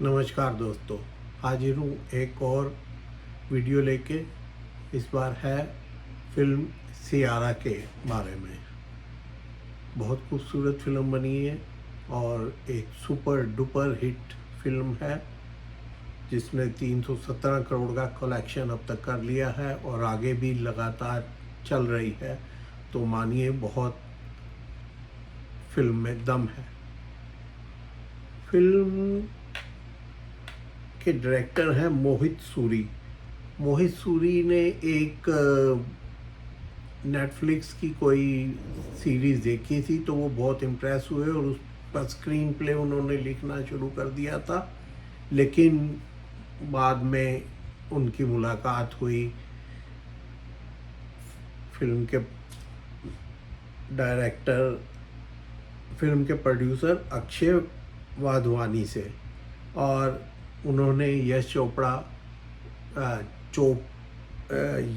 नमस्कार दोस्तों, हाजिर हूँ एक और वीडियो लेके। इस बार है फिल्म सियारा के बारे में। बहुत खूबसूरत फिल्म बनी है और एक सुपर डुपर हिट फिल्म है जिसने 317 करोड़ का कलेक्शन अब तक कर लिया है और आगे भी लगातार चल रही है। तो मानिए बहुत फिल्म में दम है। फिल्म के डायरेक्टर हैं मोहित सूरी। मोहित सूरी ने एक नेटफ्लिक्स की कोई सीरीज़ देखी थी तो वो बहुत इम्प्रेस हुए और उस पर स्क्रीन प्ले उन्होंने लिखना शुरू कर दिया था। लेकिन बाद में उनकी मुलाकात हुई फिल्म के डायरेक्टर, फिल्म के प्रोड्यूसर अक्षय वाधवानी से, और उन्होंने यश चोपड़ा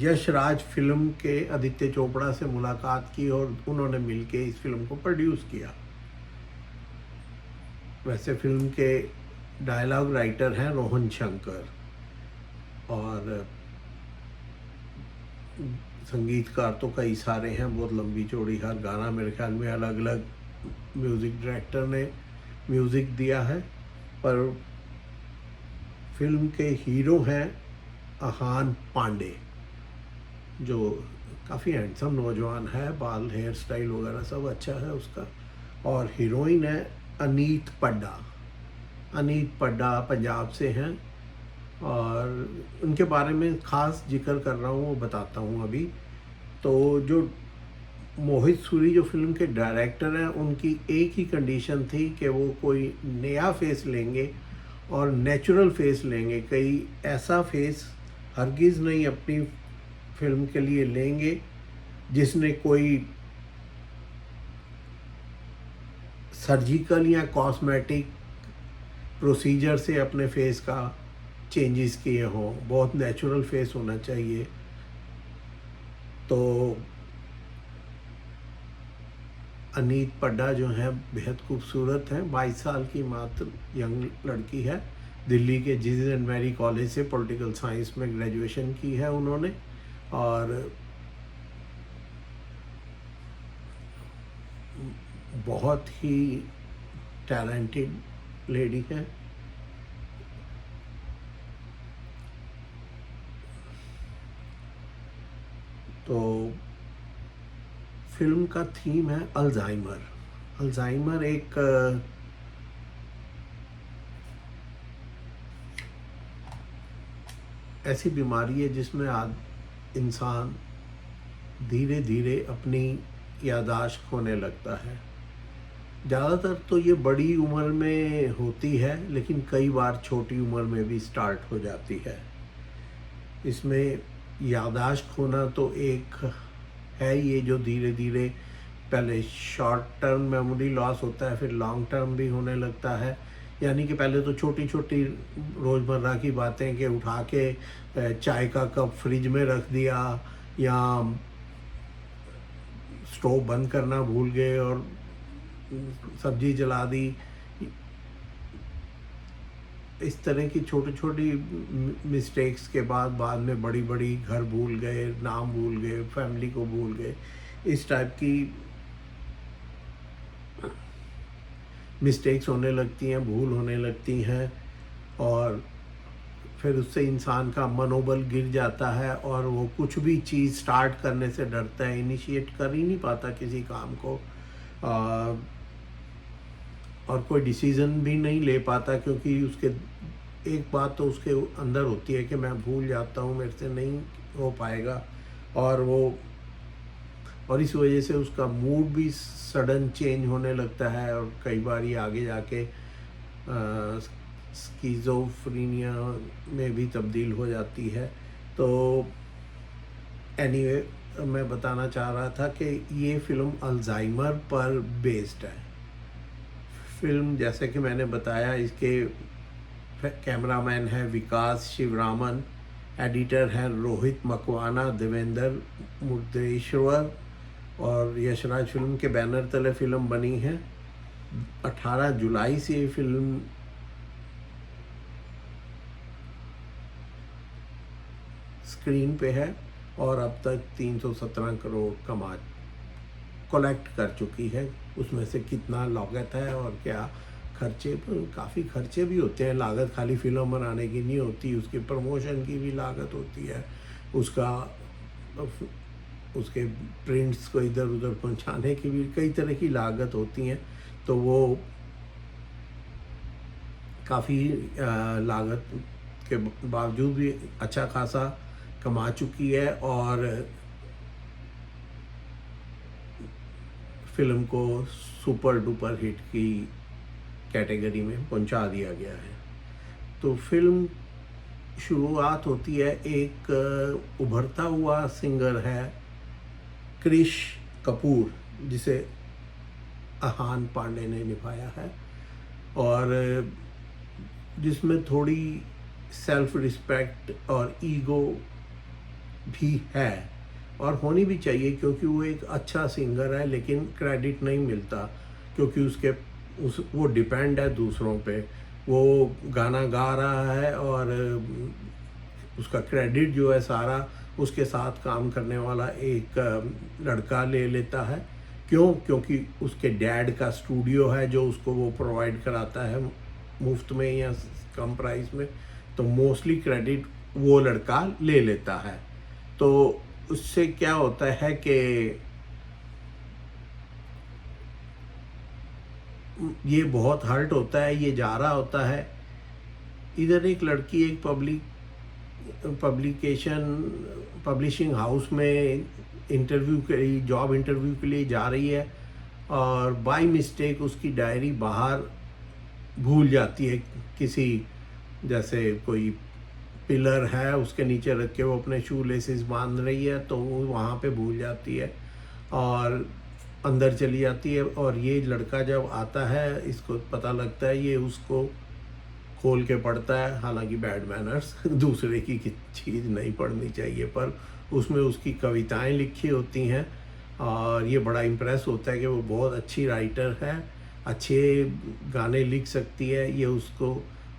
यश राज फिल्म के आदित्य चोपड़ा से मुलाकात की और उन्होंने मिलके इस फिल्म को प्रोड्यूस किया। वैसे फिल्म के डायलॉग राइटर हैं रोहन शंकर और संगीतकार तो कई सारे हैं, बहुत लंबी चौड़ी हर गाना मेरे ख्याल में अलग अलग म्यूज़िक डायरेक्टर ने म्यूज़िक दिया है। पर फिल्म के हीरो हैं अहान पांडे, जो काफ़ी हैंडसम नौजवान है, बाल हेयर स्टाइल वगैरह सब अच्छा है उसका। और हीरोइन है अनीत पड्डा। अनीत पड्डा पंजाब से हैं और उनके बारे में ख़ास जिक्र कर रहा हूँ, वो बताता हूँ अभी। तो जो मोहित सूरी जो फिल्म के डायरेक्टर हैं, उनकी एक ही कंडीशन थी कि वो कोई नया फेस लेंगे और नेचुरल फेस लेंगे। कई ऐसा फेस हरगिज़ नहीं अपनी फिल्म के लिए लेंगे जिसने कोई सर्जिकल या कॉस्मेटिक प्रोसीजर से अपने फेस का चेंजेस किए हों। बहुत नेचुरल फेस होना चाहिए। तो अनीत पड्डा जो है बेहद खूबसूरत हैं, 22 साल की मात्र यंग लड़की है। दिल्ली के जीसस एंड मैरी कॉलेज से पॉलिटिकल साइंस में ग्रेजुएशन की है उन्होंने और बहुत ही टैलेंटेड लेडी है। तो फिल्म का थीम है अल्जाइमर। अल्जाइमर एक ऐसी बीमारी है जिसमें इंसान धीरे धीरे अपनी याददाश्त खोने लगता है। ज़्यादातर तो ये बड़ी उम्र में होती है, लेकिन कई बार छोटी उम्र में भी स्टार्ट हो जाती है। इसमें याददाश्त खोना तो एक है, ये जो धीरे धीरे पहले शॉर्ट टर्म मेमोरी लॉस होता है, फिर लॉन्ग टर्म भी होने लगता है। यानी कि पहले तो छोटी छोटी रोज़मर्रा की बातें कि उठा के चाय का कप फ्रिज में रख दिया या स्टोव बंद करना भूल गए और सब्जी जला दी, इस तरह की छोटी छोटी मिस्टेक्स के बाद में बड़ी बड़ी घर भूल गए, नाम भूल गए, फैमिली को भूल गए, इस टाइप की मिस्टेक्स होने लगती हैं, भूल होने लगती हैं और फिर उससे इंसान का मनोबल गिर जाता है और वो कुछ भी चीज़ स्टार्ट करने से डरता है, इनिशिएट कर ही नहीं पाता किसी काम को और कोई डिसीज़न भी नहीं ले पाता, क्योंकि उसके एक बात तो उसके अंदर होती है कि मैं भूल जाता हूँ, मेरे से नहीं हो पाएगा। और इस वजह से उसका मूड भी सडन चेंज होने लगता है और कई बार ये आगे जाके स्किज़ोफ्रेनिया में भी तब्दील हो जाती है। तो एनीवे, मैं बताना चाह रहा था कि ये फ़िल्म अल्जाइमर पर बेस्ड है। फिल्म जैसे कि मैंने बताया, इसके कैमरामैन है विकास शिवरामन, एडिटर हैं रोहित मकवाना, देवेंद्र मुर्देश्वर और यशराज फिल्म के बैनर तले फिल्म बनी है। 18 जुलाई से ये फिल्म स्क्रीन पे है और अब तक 317 करोड़ कलेक्ट कर चुकी है। उसमें से कितना लागत है और क्या खर्चे, काफ़ी खर्चे भी होते हैं। लागत खाली फिल्म बनाने की नहीं होती, उसके प्रमोशन की भी लागत होती है, उसके प्रिंट्स को इधर उधर पहुंचाने की भी कई तरह की लागत होती हैं। तो वो काफ़ी लागत के बावजूद भी अच्छा खासा कमा चुकी है और फिल्म को सुपर डुपर हिट की कैटेगरी में पहुंचा दिया गया है। तो फिल्म शुरुआत होती है, एक उभरता हुआ सिंगर है क्रिश कपूर, जिसे अहान पांडे ने निभाया है और जिसमें थोड़ी सेल्फ रिस्पेक्ट और ईगो भी है और होनी भी चाहिए, क्योंकि वो एक अच्छा सिंगर है लेकिन क्रेडिट नहीं मिलता, क्योंकि वो डिपेंड है दूसरों पे। वो गाना गा रहा है और उसका क्रेडिट जो है सारा उसके साथ काम करने वाला एक लड़का ले लेता है। क्योंकि उसके डैड का स्टूडियो है जो उसको वो प्रोवाइड कराता है मुफ्त में या कम प्राइस में, तो मोस्टली क्रेडिट वो लड़का ले लेता है। तो उससे क्या होता है कि ये बहुत हर्ट होता है, ये जा रहा होता है। इधर एक लड़की एक पब्लिशिंग हाउस में जॉब इंटरव्यू के लिए जा रही है और बाय मिस्टेक उसकी डायरी बाहर भूल जाती है, किसी जैसे कोई पिलर है उसके नीचे रख के वो अपने शू लेसेस बांध रही है, तो वो वहाँ पे भूल जाती है और अंदर चली जाती है। और ये लड़का जब आता है, इसको पता लगता है, ये उसको खोल के पढ़ता है। हालांकि बैड मैनर्स, दूसरे की चीज़ नहीं पढ़नी चाहिए, पर उसमें उसकी कविताएं लिखी होती हैं और ये बड़ा इम्प्रेस होता है कि वो बहुत अच्छी राइटर है, अच्छे गाने लिख सकती है। ये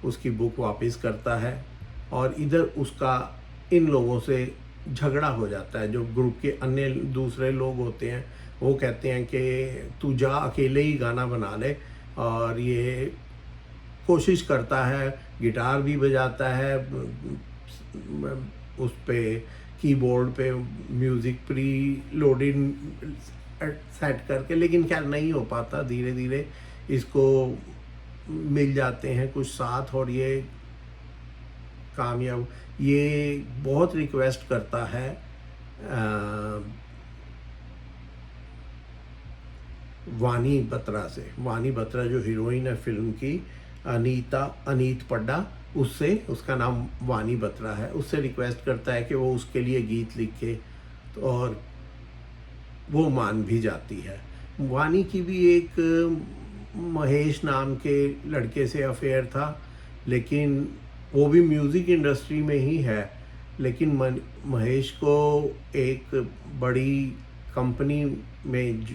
उसकी बुक वापस करता है और इधर उसका इन लोगों से झगड़ा हो जाता है। जो ग्रुप के अन्य दूसरे लोग होते हैं वो कहते हैं कि तू जा अकेले ही गाना बना ले, और ये कोशिश करता है, गिटार भी बजाता है, उस पे कीबोर्ड पे म्यूज़िक प्री लोडिंग सेट करके, लेकिन क्या नहीं हो पाता। धीरे धीरे इसको मिल जाते हैं कुछ साथ और ये कामयाब। ये बहुत रिक्वेस्ट करता है वानी बत्रा से। वानी बत्रा जो हीरोइन है फिल्म की, अनीत पड्डा, उससे, उसका नाम वानी बत्रा है, उससे रिक्वेस्ट करता है कि वो उसके लिए गीत लिखे, तो और वो मान भी जाती है। वानी की भी एक महेश नाम के लड़के से अफेयर था, लेकिन वो भी म्यूज़िक इंडस्ट्री में ही है, लेकिन महेश को एक बड़ी कंपनी में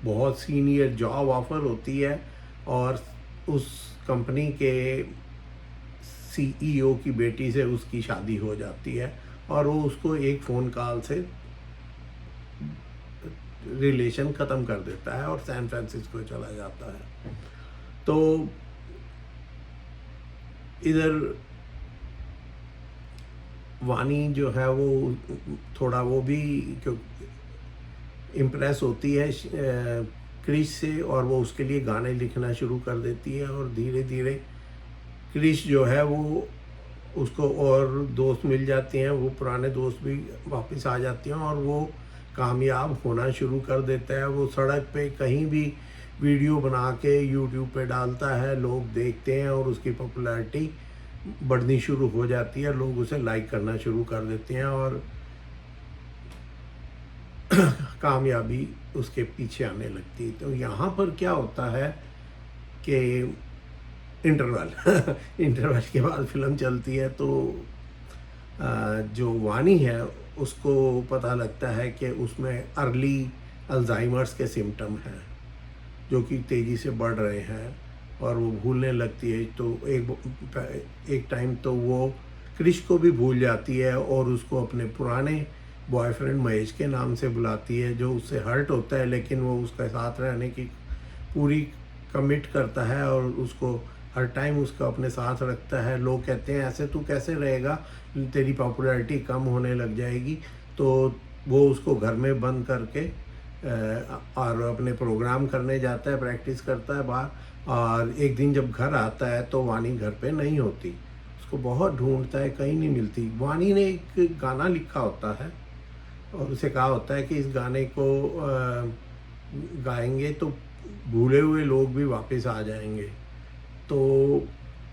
बहुत सीनियर जॉब ऑफर होती है और उस कंपनी के सीईओ की बेटी से उसकी शादी हो जाती है और वो उसको एक फ़ोन कॉल से रिलेशन ख़त्म कर देता है और सैन फ्रांसिस्को चला जाता है। तो इधर वानी जो है वो थोड़ा वो भी क्यों इम्प्रेस होती है क्रिश से, और वो उसके लिए गाने लिखना शुरू कर देती है और धीरे धीरे क्रिश जो है वो उसको और दोस्त मिल जाते हैं, वो पुराने दोस्त भी वापस आ जाते हैं और वो कामयाब होना शुरू कर देता है। वो सड़क पे कहीं भी वीडियो बना के यूट्यूब पे डालता है, लोग देखते हैं और उसकी पॉपुलैरिटी बढ़नी शुरू हो जाती है, लोग उसे लाइक करना शुरू कर देते हैं और कामयाबी उसके पीछे आने लगती है। तो यहाँ पर क्या होता है कि इंटरवल के बाद फिल्म चलती है, तो जो वानी है उसको पता लगता है कि उसमें अर्ली अल्जाइमर्स के सिम्टम हैं जो कि तेज़ी से बढ़ रहे हैं और वो भूलने लगती है। तो एक टाइम तो वो क्रिश को भी भूल जाती है और उसको अपने पुराने बॉयफ्रेंड महेश के नाम से बुलाती है, जो उससे हर्ट होता है, लेकिन वो उसके साथ रहने की पूरी कमिट करता है और उसको हर टाइम उसको अपने साथ रखता है। लोग कहते हैं ऐसे तू कैसे रहेगा, तेरी पॉपुलैरिटी कम होने लग जाएगी। तो वो उसको घर में बंद करके और अपने प्रोग्राम करने जाता है, प्रैक्टिस करता है बाहर। और एक दिन जब घर आता है तो वानी घर पे नहीं होती, उसको बहुत ढूंढता है, कहीं नहीं मिलती। वानी ने एक गाना लिखा होता है और उसे कहा होता है कि इस गाने को गाएंगे तो भूले हुए लोग भी वापस आ जाएंगे। तो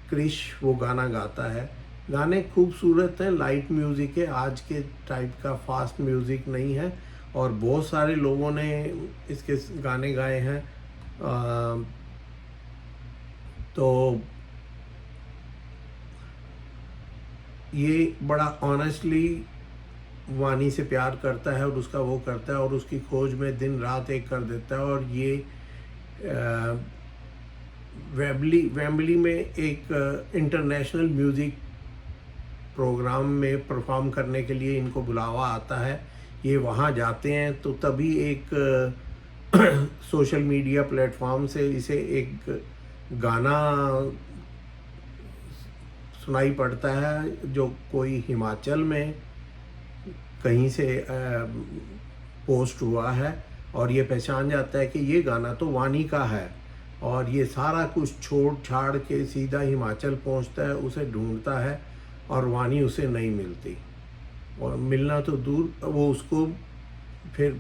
क्रिश वो गाना गाता है। गाने खूबसूरत हैं, लाइट म्यूज़िक है, आज के टाइप का फास्ट म्यूज़िक नहीं है। और बहुत सारे लोगों ने इसके गाने गाए हैं। तो ये बड़ा ऑनेस्टली वानी से प्यार करता है और उसका वो करता है और उसकी खोज में दिन रात एक कर देता है। और ये वेम्बली में एक इंटरनेशनल म्यूज़िक प्रोग्राम में परफॉर्म करने के लिए इनको बुलावा आता है। ये वहाँ जाते हैं तो तभी एक सोशल मीडिया प्लेटफॉर्म से इसे एक गाना सुनाई पड़ता है जो कोई हिमाचल में कहीं से पोस्ट हुआ है। और ये पहचान जाता है कि ये गाना तो वानी का है। और ये सारा कुछ छोड़ छाड़ के सीधा हिमाचल पहुंचता है, उसे ढूंढता है और वानी उसे नहीं मिलती। और मिलना तो दूर, वो उसको फिर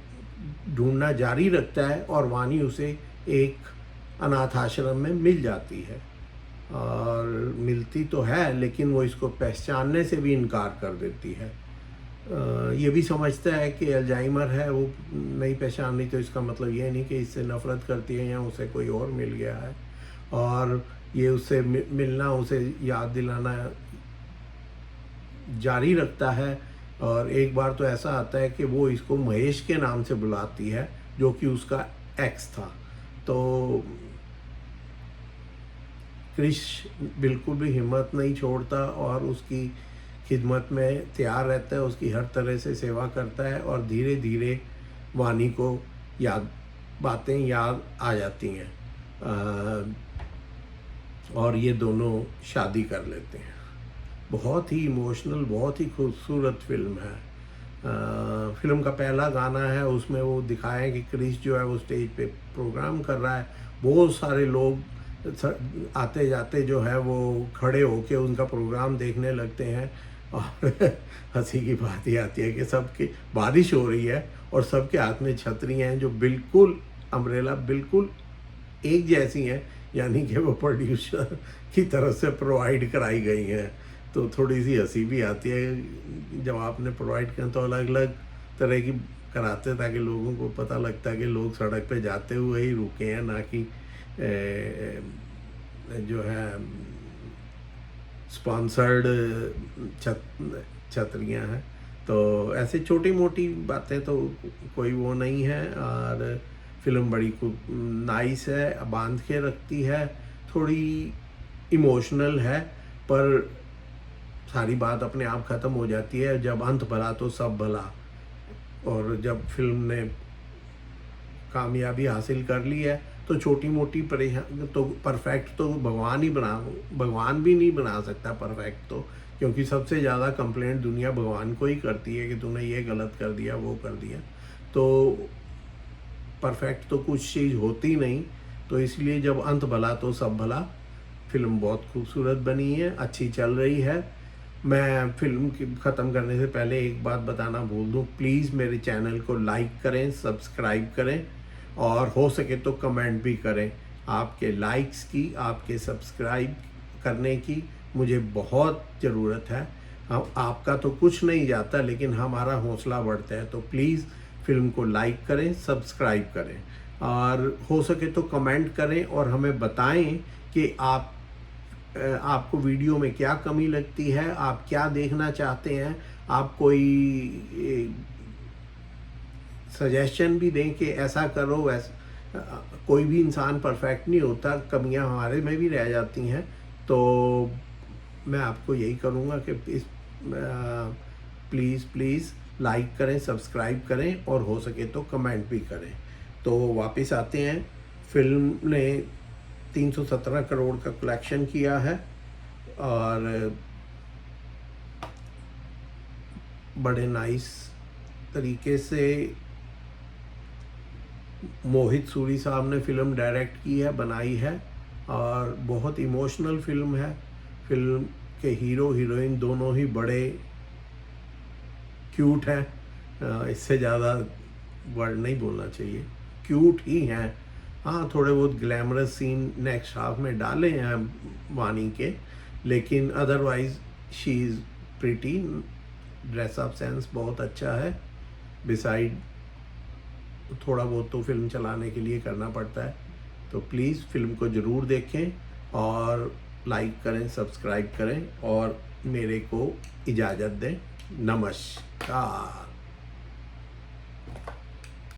ढूंढना जारी रखता है और वानी उसे एक अनाथ आश्रम में मिल जाती है। और मिलती तो है लेकिन वो इसको पहचानने से भी इनकार कर देती है। ये भी समझता है कि अल्जाइमर है, वो नहीं पहचान रही, तो इसका मतलब ये नहीं कि इससे नफ़रत करती है या उसे कोई और मिल गया है। और ये उससे मिलना, उसे याद दिलाना जारी रखता है। और एक बार तो ऐसा आता है कि वो इसको महेश के नाम से बुलाती है, जो कि उसका एक्स था। तो क्रिश बिल्कुल भी हिम्मत नहीं छोड़ता और उसकी खिदमत में तैयार रहता है, उसकी हर तरह से सेवा करता है। और धीरे धीरे वानी को बातें याद आ जाती हैं और ये दोनों शादी कर लेते हैं। बहुत ही इमोशनल, बहुत ही खूबसूरत फिल्म है। फिल्म का पहला गाना है, उसमें वो दिखाया है कि क्रिश जो है वो स्टेज पे प्रोग्राम कर रहा है। बहुत सारे लोग आते जाते जो है वो खड़े होके उनका प्रोग्राम देखने लगते हैं। और हंसी की बात ये आती है कि सबकी बारिश हो रही है और सबके हाथ में छतरियाँ हैं जो बिल्कुल अम्ब्रेला बिल्कुल एक जैसी हैं, यानी कि वो प्रोड्यूसर की तरफ से प्रोवाइड कराई गई हैं। तो थोड़ी सी हंसी भी आती है जब आपने प्रोवाइड किया तो अलग अलग तरह की कराते ताकि लोगों को पता लगता है कि लोग सड़क पे जाते हुए ही रुके हैं, ना कि जो है स्पॉन्सर्ड छतरियाँ हैं। तो ऐसे छोटी मोटी बातें तो कोई वो नहीं है। और फिल्म बड़ी नाइस है, बांध के रखती है, थोड़ी इमोशनल है, पर सारी बात अपने आप ख़त्म हो जाती है जब अंत भला तो सब भला। और जब फिल्म ने कामयाबी हासिल कर ली है तो छोटी मोटी परेशानी तो परफेक्ट तो भगवान भी नहीं बना सकता परफेक्ट, तो क्योंकि सबसे ज़्यादा कंप्लेंट दुनिया भगवान को ही करती है कि तूने ये गलत कर दिया, वो कर दिया। तो परफेक्ट तो कुछ चीज़ होती नहीं। तो इसलिए जब अंत भला तो सब भला, फिल्म बहुत खूबसूरत बनी है, अच्छी चल रही है। मैं फिल्म ख़त्म करने से पहले एक बात बताना भूल दूँ, प्लीज़ मेरे चैनल को लाइक करें, सब्सक्राइब करें और हो सके तो कमेंट भी करें। आपके लाइक्स की, आपके सब्सक्राइब करने की मुझे बहुत ज़रूरत है। हम आपका तो कुछ नहीं जाता लेकिन हमारा हौसला बढ़ता है। तो प्लीज़ फिल्म को लाइक करें, सब्सक्राइब करें और हो सके तो कमेंट करें और हमें बताएं कि आपको वीडियो में क्या कमी लगती है, आप क्या देखना चाहते हैं। आप कोई सजेशन भी दें कि ऐसा करो, वैसा। कोई भी इंसान परफेक्ट नहीं होता, कमियां हमारे में भी रह जाती हैं। तो मैं आपको यही करूँगा कि इस प्लीज़ लाइक करें, सब्सक्राइब करें और हो सके तो कमेंट भी करें। तो वापस आते हैं। फिल्म ने 317 करोड़ का कलेक्शन किया है और बड़े नाइस तरीके से मोहित सूरी साहब ने फिल्म डायरेक्ट की है, बनाई है और बहुत इमोशनल फिल्म है। फिल्म के हीरो हीरोइन दोनों ही बड़े क्यूट हैं, इससे ज़्यादा वर्ड नहीं बोलना चाहिए, क्यूट ही हैं। हाँ, थोड़े बहुत ग्लैमरस सीन नेक्स्ट हाफ में डाले हैं वानी के, लेकिन otherwise she is pretty. Dress up sense बहुत अच्छा है। बिसाइड थोड़ा बहुत तो फिल्म चलाने के लिए करना पड़ता है। तो प्लीज़ फिल्म को ज़रूर देखें और लाइक करें, सब्सक्राइब करें और मेरे को इजाज़त दें। नमस्कार।